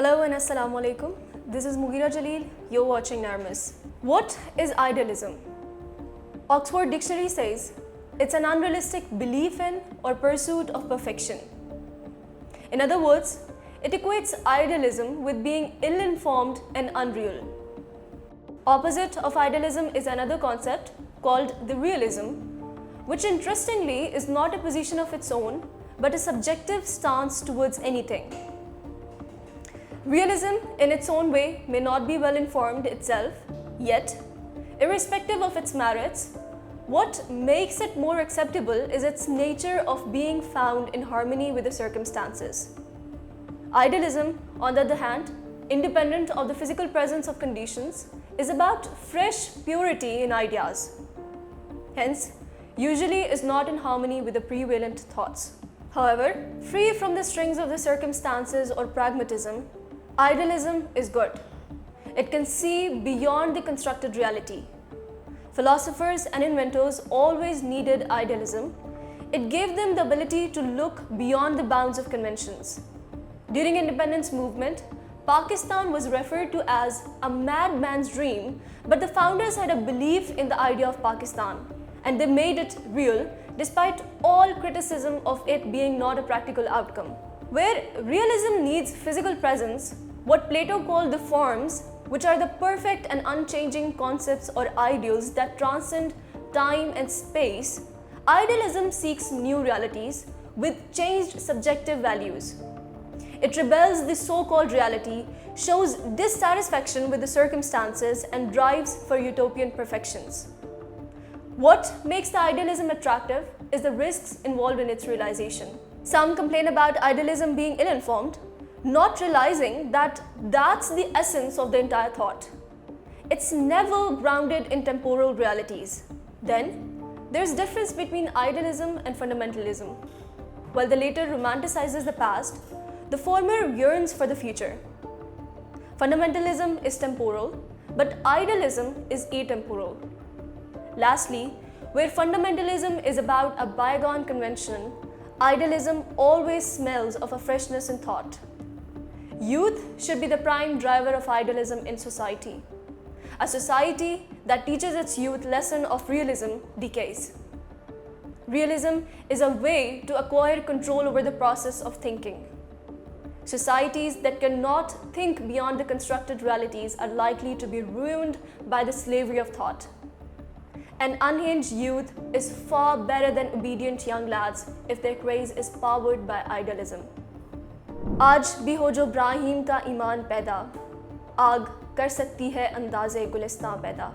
Hello and Assalamu alaikum. This is Mughira Jalil. You're watching Narramus. What is idealism? Oxford Dictionary says it's an unrealistic belief in or pursuit of perfection. In other words, it equates idealism with being ill-informed and unreal. Opposite of idealism is another concept called the realism, which interestingly is not a position of its own, but a subjective stance towards anything. Realism, in its own way, may not be well informed itself, yet, irrespective of its merits, what makes it more acceptable is its nature of being found in harmony with the circumstances. Idealism, on the other hand, independent of the physical presence of conditions, is about fresh purity in ideas. Hence, usually is not in harmony with the prevalent thoughts. However, free from the strings of the circumstances or pragmatism, idealism is good. It can see beyond the constructed reality. Philosophers and inventors always needed idealism. It gave them the ability to look beyond the bounds of conventions. During independence movement, Pakistan was referred to as a madman's dream, but the founders had a belief in the idea of Pakistan, and they made it real despite all criticism of it being not a practical outcome. Where realism needs physical presence, what Plato called the forms, which are the perfect and unchanging concepts or ideals that transcend time and space, idealism seeks new realities with changed subjective values. It rebels the so-called reality, shows dissatisfaction with the circumstances, and drives for utopian perfections. What makes the idealism attractive is the risks involved in its realization. Some complain about idealism being ill-informed, not realizing that that's the essence of the entire thought. It's never grounded in temporal realities. Then, there's difference between idealism and fundamentalism. While the latter romanticizes the past, the former yearns for the future. Fundamentalism is temporal, but idealism is atemporal. Lastly, where fundamentalism is about a bygone convention, idealism always smells of a freshness in thought. Youth should be the prime driver of idealism in society. A society that teaches its youth lesson of realism decays. Realism is a way to acquire control over the process of thinking. Societies that cannot think beyond the constructed realities are likely to be ruined by the slavery of thought. An unhinged youth is far better than obedient young lads if their craze is powered by idealism. आज भी हो जो इब्राहिम का ईमान पैदा, आग कर सकती है अंदाज़े गुलिस्तां पैदा.